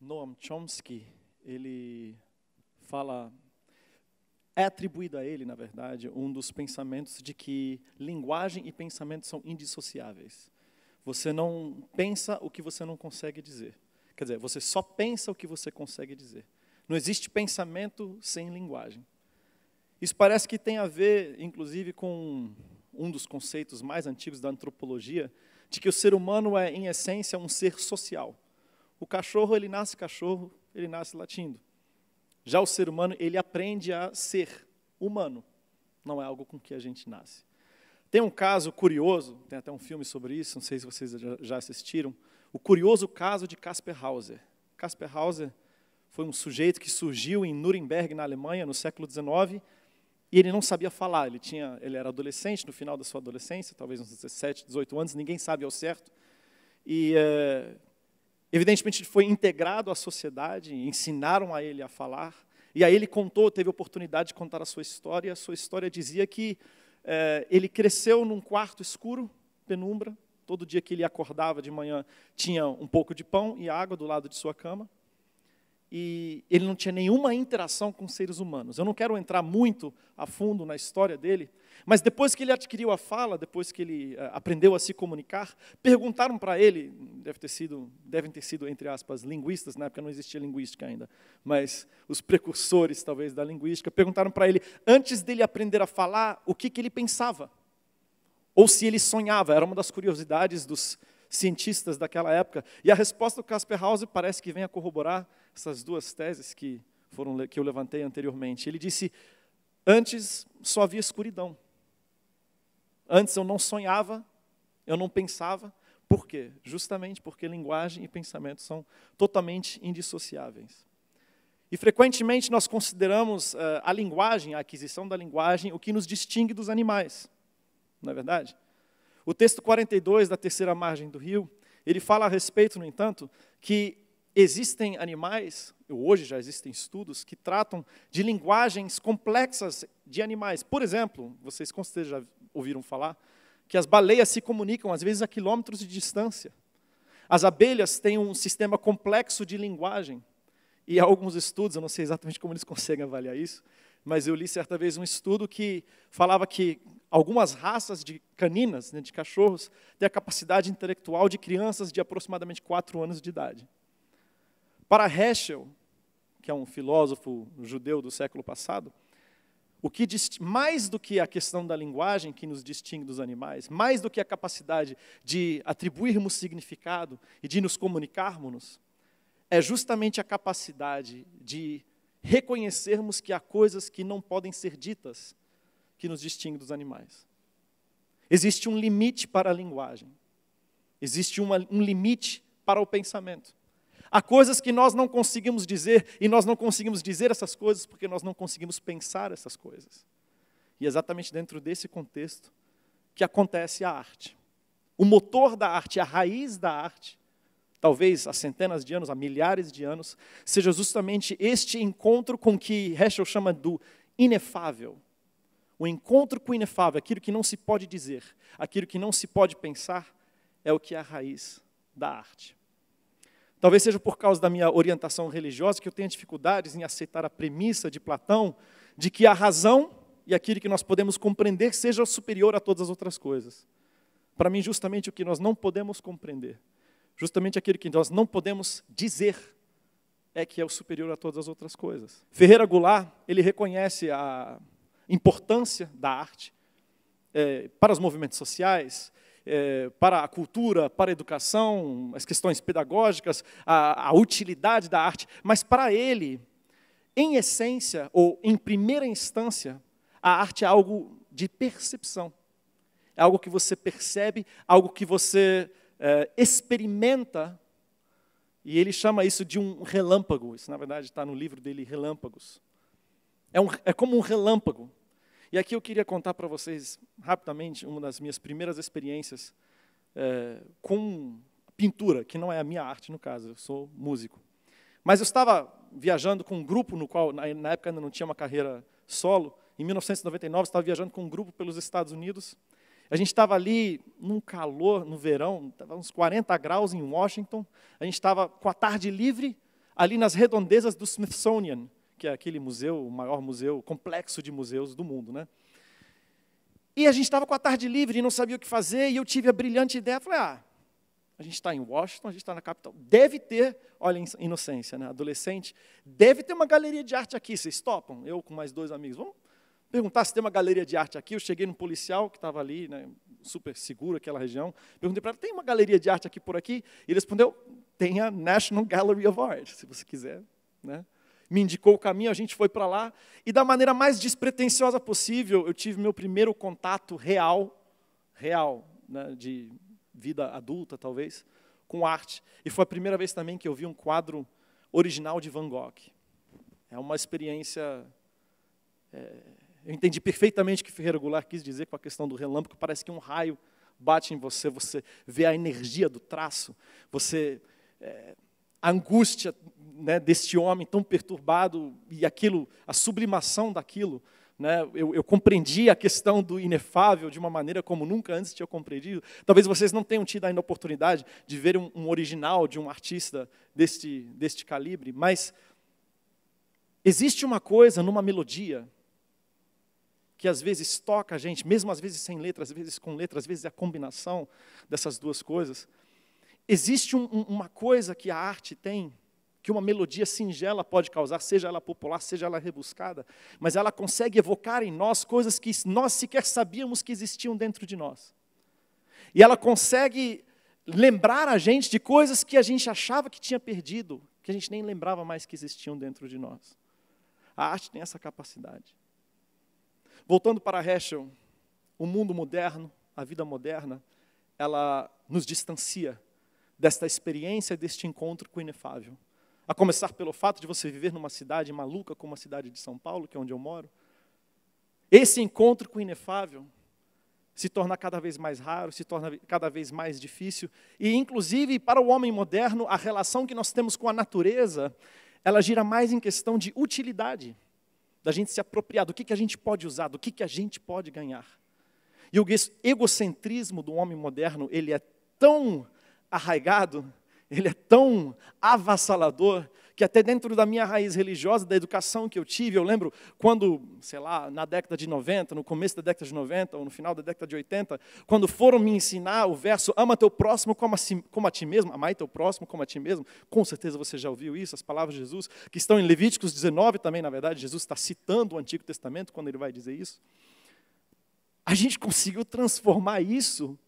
Noam Chomsky, ele fala, é atribuído a ele, na verdade, um dos pensamentos de que linguagem e pensamento são indissociáveis. Você não pensa o que você não consegue dizer. Quer dizer, você só pensa o que você consegue dizer. Não existe pensamento sem linguagem. Isso parece que tem a ver, inclusive, com um dos conceitos mais antigos da antropologia, de que o ser humano é, em essência, um ser social. O cachorro, ele nasce cachorro, ele nasce latindo. Já o ser humano, ele aprende a ser humano. Não é algo com que a gente nasce. Tem um caso curioso, tem até um filme sobre isso, não sei se vocês já assistiram, o curioso caso de Kaspar Hauser. Kaspar Hauser foi um sujeito que surgiu em Nuremberg, na Alemanha, no século XIX, e ele não sabia falar. Ele era adolescente, no final da sua adolescência, talvez uns 17, 18 anos, ninguém sabe ao certo. E, evidentemente, ele foi integrado à sociedade, ensinaram a ele a falar, e aí ele teve a oportunidade de contar a sua história, e a sua história dizia que ele cresceu num quarto escuro, penumbra, todo dia que ele acordava de manhã tinha um pouco de pão e água do lado de sua cama, e ele não tinha nenhuma interação com seres humanos. Eu não quero entrar muito a fundo na história dele, mas depois que ele adquiriu a fala, depois que ele aprendeu a se comunicar, perguntaram para ele, devem ter sido, entre aspas, linguistas, na época não existia linguística ainda, mas os precursores, talvez, da linguística, perguntaram para ele, antes dele aprender a falar, o que ele pensava, ou se ele sonhava. Era uma das curiosidades dos cientistas daquela época. E a resposta do Kaspar Hauser parece que vem a corroborar essas duas teses que eu levantei anteriormente. Ele disse, antes só havia escuridão. Antes eu não sonhava, eu não pensava. Por quê? Justamente porque linguagem e pensamento são totalmente indissociáveis. E frequentemente nós consideramos a linguagem, a aquisição da linguagem, o que nos distingue dos animais. Não é verdade? O texto 42 da terceira margem do rio, ele fala a respeito, no entanto, que existem animais, hoje já existem estudos, que tratam de linguagens complexas de animais. Por exemplo, vocês com certeza já ouviram falar, que as baleias se comunicam, às vezes, a quilômetros de distância. As abelhas têm um sistema complexo de linguagem. E há alguns estudos, eu não sei exatamente como eles conseguem avaliar isso, mas eu li certa vez um estudo que falava que algumas raças de caninas, né, de cachorros, têm a capacidade intelectual de crianças de aproximadamente 4 anos de idade. Para Heschel, que é um filósofo judeu do século passado, o que mais do que a questão da linguagem que nos distingue dos animais, mais do que a capacidade de atribuirmos significado e de nos comunicarmos, é justamente a capacidade de reconhecermos que há coisas que não podem ser ditas que nos distinguem dos animais. Existe um limite para a linguagem. Existe um limite para o pensamento. Há coisas que nós não conseguimos dizer, e nós não conseguimos dizer essas coisas porque nós não conseguimos pensar essas coisas. E é exatamente dentro desse contexto que acontece a arte. O motor da arte, a raiz da arte, talvez há centenas de anos, há milhares de anos, seja justamente este encontro com o que Heschel chama do inefável. O encontro com o inefável, aquilo que não se pode dizer, aquilo que não se pode pensar, é o que é a raiz da arte. Talvez seja por causa da minha orientação religiosa que eu tenha dificuldades em aceitar a premissa de Platão de que a razão e aquilo que nós podemos compreender seja superior a todas as outras coisas. Para mim, justamente o que nós não podemos compreender, justamente aquilo que nós não podemos dizer, é que é o superior a todas as outras coisas. Ferreira Goulart, ele reconhece a importância da arte para os movimentos sociais, para a cultura, para a educação, as questões pedagógicas, a utilidade da arte, mas para ele, em essência, ou em primeira instância, a arte é algo de percepção. É algo que você percebe, algo que você experimenta, e ele chama isso de um relâmpago. Isso, na verdade, está no livro dele, Relâmpagos. É como um relâmpago. E aqui eu queria contar para vocês, rapidamente, uma das minhas primeiras experiências com pintura, que não é a minha arte, no caso, eu sou músico. Mas eu estava viajando com um grupo, no qual, na época, ainda não tinha uma carreira solo. Em 1999, estava viajando com um grupo pelos Estados Unidos. A gente estava ali num calor, no verão, estava uns 40 graus em Washington. A gente estava com a tarde livre, ali nas redondezas do Smithsonian, que é aquele museu, o maior museu, complexo de museus do mundo, né? E a gente estava com a tarde livre e não sabia o que fazer, e eu tive a brilhante ideia, falei, a gente está em Washington, a gente está na capital, deve ter, olha a inocência, né, adolescente, deve ter uma galeria de arte aqui, vocês topam? Eu com mais 2 amigos, vamos perguntar se tem uma galeria de arte aqui. Eu cheguei num policial que estava ali, né, super seguro aquela região, perguntei para ele, tem uma galeria de arte aqui por aqui? E ele respondeu, tem a National Gallery of Art, se você quiser, né? Me indicou o caminho, a gente foi para lá, e da maneira mais despretensiosa possível, eu tive meu primeiro contato real, né, de vida adulta, talvez, com arte. E foi a primeira vez também que eu vi um quadro original de Van Gogh. É uma experiência... eu entendi perfeitamente o que Ferreira Goulart quis dizer com a questão do relâmpago. Parece que um raio bate em você, você vê a energia do traço, você... a angústia, né, deste homem tão perturbado, e aquilo, a sublimação daquilo, né, eu compreendi a questão do inefável de uma maneira como nunca antes tinha compreendido. Talvez vocês não tenham tido ainda a oportunidade de ver um original de um artista deste calibre, mas existe uma coisa numa melodia que às vezes toca a gente, mesmo às vezes sem letra, às vezes com letra, às vezes é a combinação dessas duas coisas. Existe uma coisa que a arte tem, que uma melodia singela pode causar, seja ela popular, seja ela rebuscada, mas ela consegue evocar em nós coisas que nós sequer sabíamos que existiam dentro de nós. E ela consegue lembrar a gente de coisas que a gente achava que tinha perdido, que a gente nem lembrava mais que existiam dentro de nós. A arte tem essa capacidade. Voltando para Heschel, o mundo moderno, a vida moderna, ela nos distancia desta experiência, deste encontro com o inefável. A começar pelo fato de você viver numa cidade maluca como a cidade de São Paulo, que é onde eu moro. Esse encontro com o inefável se torna cada vez mais raro, se torna cada vez mais difícil. E, inclusive, para o homem moderno, a relação que nós temos com a natureza, ela gira mais em questão de utilidade, da gente se apropriar, do que a gente pode usar, do que a gente pode ganhar. E o egocentrismo do homem moderno, ele é tão arraigado, ele é tão avassalador, que até dentro da minha raiz religiosa, da educação que eu tive, eu lembro quando, sei lá, na década de 90, no começo da década de 90, ou no final da década de 80, quando foram me ensinar o verso, ama teu próximo como a ti mesmo, amai teu próximo como a ti mesmo, com certeza você já ouviu isso, as palavras de Jesus, que estão em Levíticos 19 também, na verdade, Jesus está citando o Antigo Testamento quando ele vai dizer isso. A gente conseguiu transformar isso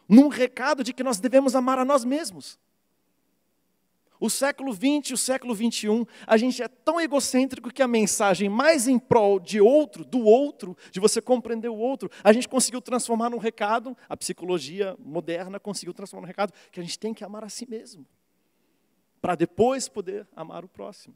num recado de que nós devemos amar a nós mesmos. O século XX, o século XXI, a gente é tão egocêntrico que a mensagem mais em prol de outro, do outro, de você compreender o outro, a gente conseguiu transformar num recado, a psicologia moderna conseguiu transformar num recado, que a gente tem que amar a si mesmo, para depois poder amar o próximo.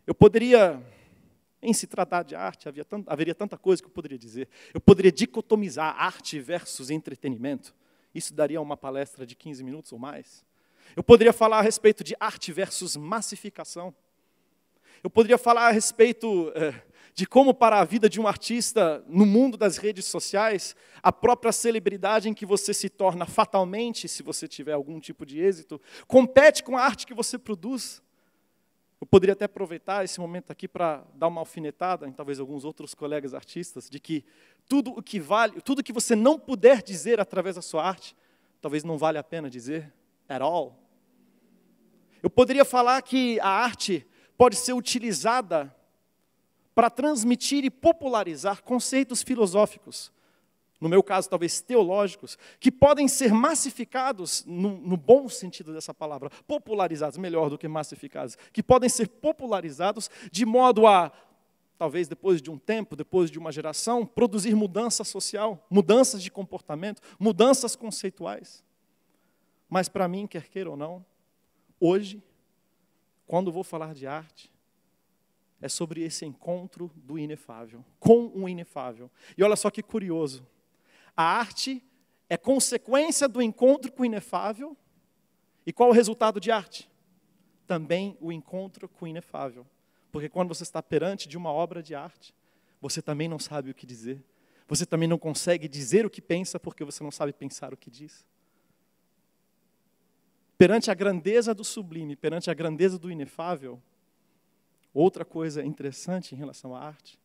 Eu poderia, em se tratar de arte, haveria tanta coisa que eu poderia dizer. Eu poderia dicotomizar arte versus entretenimento. Isso daria uma palestra de 15 minutos ou mais. Eu poderia falar a respeito de arte versus massificação. Eu poderia falar a respeito de como, para a vida de um artista, no mundo das redes sociais, a própria celebridade em que você se torna fatalmente, se você tiver algum tipo de êxito, compete com a arte que você produz. Eu poderia até aproveitar esse momento aqui para dar uma alfinetada em talvez alguns outros colegas artistas, de que tudo o que vale, tudo que você não puder dizer através da sua arte, talvez não vale a pena dizer at all. Eu poderia falar que a arte pode ser utilizada para transmitir e popularizar conceitos filosóficos, no meu caso talvez teológicos, que podem ser massificados, no bom sentido dessa palavra, popularizados, melhor do que massificados, que podem ser popularizados de modo a, talvez depois de um tempo, depois de uma geração, produzir mudança social, mudanças de comportamento, mudanças conceituais. Mas para mim, quer queira ou não, hoje, quando vou falar de arte, é sobre esse encontro do inefável, com o inefável. E olha só que curioso, a arte é consequência do encontro com o inefável, e qual é o resultado de arte? Também o encontro com o inefável. Porque quando você está perante de uma obra de arte, você também não sabe o que dizer, você também não consegue dizer o que pensa, porque você não sabe pensar o que diz. perante a grandeza do sublime, perante a grandeza do inefável, outra coisa interessante em relação à arte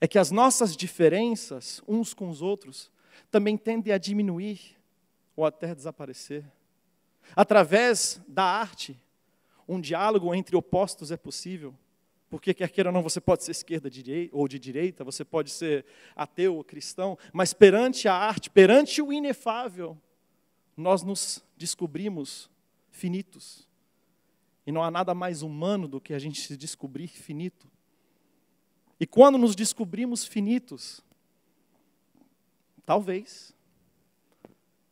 é que as nossas diferenças uns com os outros também tendem a diminuir ou até desaparecer. Através da arte, um diálogo entre opostos é possível, porque quer queira ou não, você pode ser esquerda ou de direita, você pode ser ateu ou cristão, mas perante a arte, perante o inefável, nós nos descobrimos finitos. E não há nada mais humano do que a gente se descobrir finito. E quando nos descobrimos finitos, talvez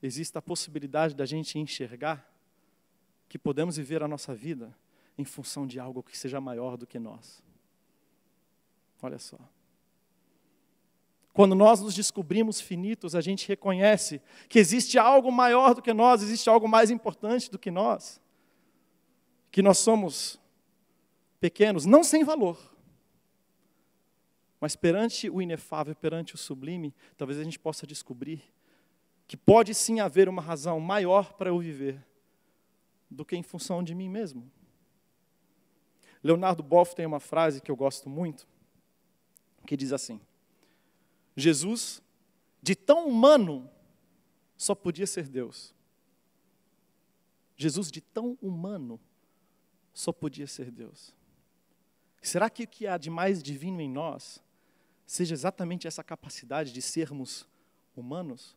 exista a possibilidade da gente enxergar que podemos viver a nossa vida em função de algo que seja maior do que nós. Olha só. Quando nós nos descobrimos finitos, a gente reconhece que existe algo maior do que nós, existe algo mais importante do que nós. Que nós somos pequenos, não sem valor, mas perante o inefável, perante o sublime, talvez a gente possa descobrir que pode sim haver uma razão maior para eu viver do que em função de mim mesmo. Leonardo Boff tem uma frase que eu gosto muito, que diz assim: Jesus, de tão humano, só podia ser Deus. Jesus, de tão humano, só podia ser Deus. Será que o que há de mais divino em nós seja exatamente essa capacidade de sermos humanos?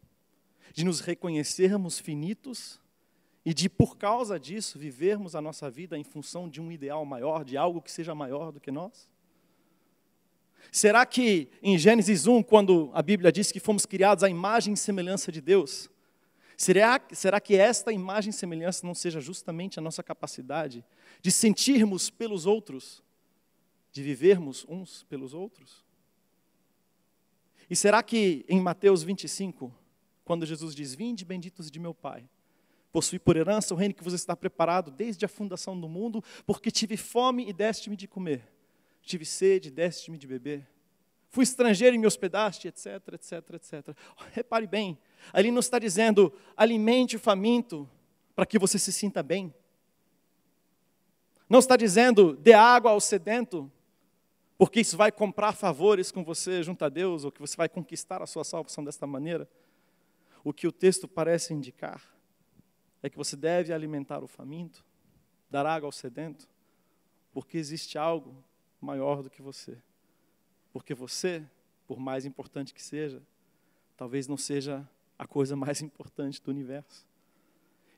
De nos reconhecermos finitos e de, por causa disso, vivermos a nossa vida em função de um ideal maior, de algo que seja maior do que nós? Será que em Gênesis 1, quando a Bíblia diz que fomos criados à imagem e semelhança de Deus, será que esta imagem e semelhança não seja justamente a nossa capacidade de sentirmos pelos outros, de vivermos uns pelos outros? E será que em Mateus 25, quando Jesus diz: vinde benditos de meu Pai, possui por herança o reino que vos está preparado desde a fundação do mundo, porque tive fome e deste-me de comer, tive sede e deste-me de beber, fui estrangeiro e me hospedaste, etc, etc, etc. Repare bem, ali não está dizendo: alimente o faminto para que você se sinta bem. Não está dizendo: dê água ao sedento, porque isso vai comprar favores com você junto a Deus, ou que você vai conquistar a sua salvação desta maneira. O que o texto parece indicar é que você deve alimentar o faminto, dar água ao sedento, porque existe algo maior do que você. Porque você, por mais importante que seja, talvez não seja a coisa mais importante do universo.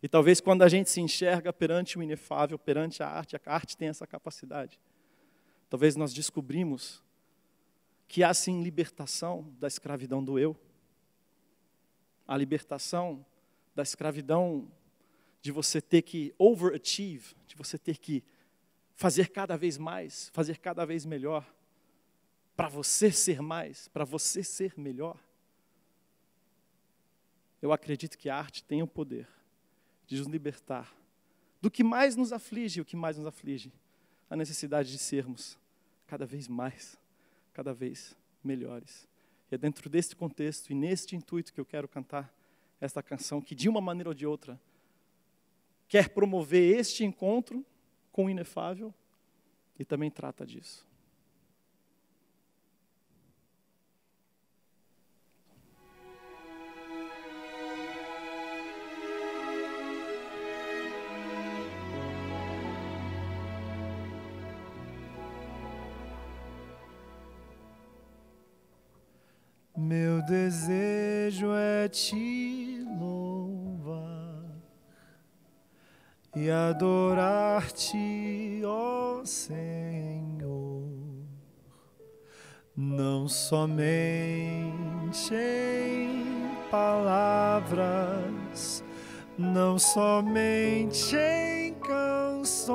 E talvez quando a gente se enxerga perante o inefável, perante a arte tem essa capacidade. Talvez nós descobrimos que há sim libertação da escravidão do eu. A libertação da escravidão de você ter que overachieve, de você ter que fazer cada vez mais, fazer cada vez melhor, para você ser mais, para você ser melhor. Eu acredito que a arte tem o poder de nos libertar do que mais nos aflige, o que mais nos aflige, a necessidade de sermos cada vez mais, cada vez melhores. E é dentro deste contexto e neste intuito que eu quero cantar esta canção, que de uma maneira ou de outra quer promover este encontro com o inefável e também trata disso. Meu desejo é te louvar e adorar-te, ó Senhor, não somente em palavras, não somente em canções.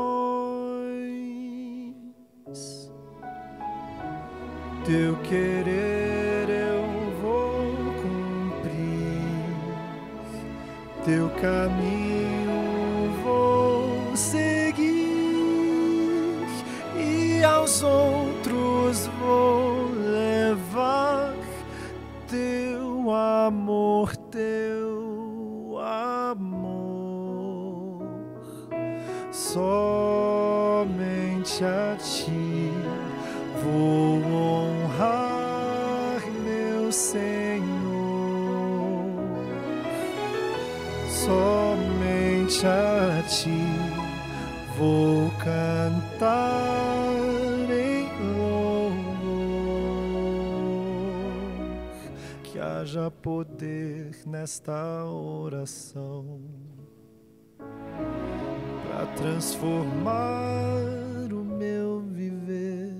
Teu querer eu vou cumprir, teu caminho vou seguir e aos outros vou levar teu amor, teu amor. somente a ti vou honrar, meu Senhor. Somente a ti vou cantar em louvor. Que haja poder nesta oração para transformar o meu viver.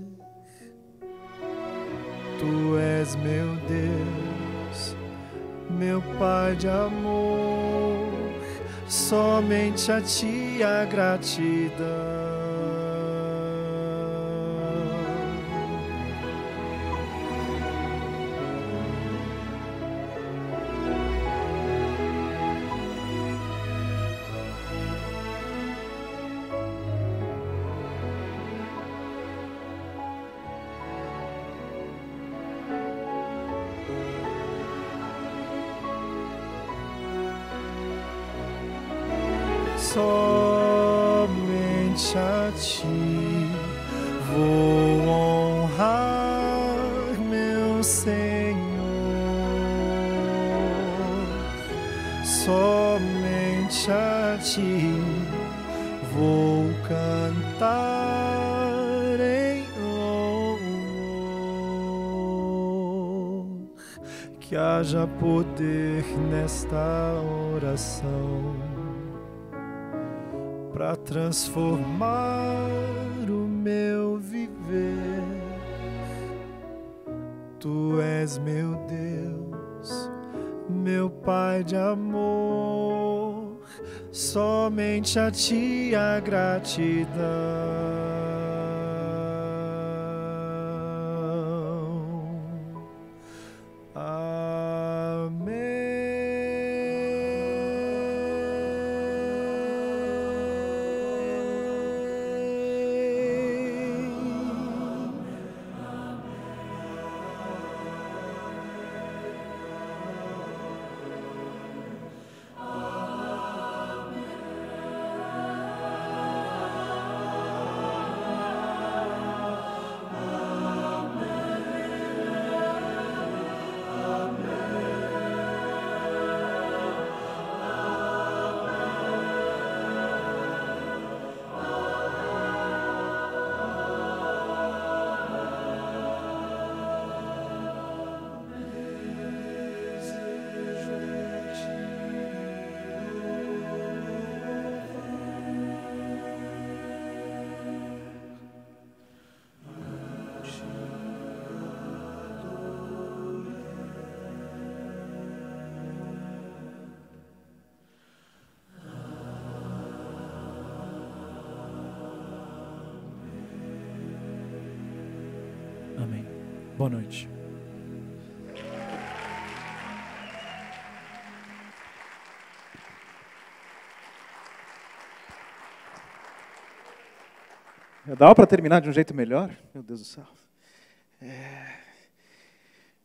Tu és meu Deus, meu Pai de amor, somente a ti a gratidão. Somente a ti vou honrar, meu Senhor. Somente a ti vou cantar em louvor. Que haja poder nesta oração para transformar o meu viver. Tu és meu Deus, meu Pai de amor, somente a ti a gratidão. Amém. Boa noite. Dava para terminar de um jeito melhor? Meu Deus do céu.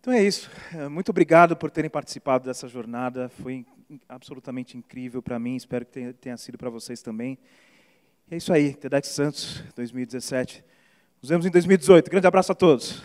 Então é isso. Muito obrigado por terem participado dessa jornada. Foi absolutamente incrível para mim. Espero que tenha sido para vocês também. E é isso aí. TEDx Santos 2017. Nos vemos em 2018. Grande abraço a todos.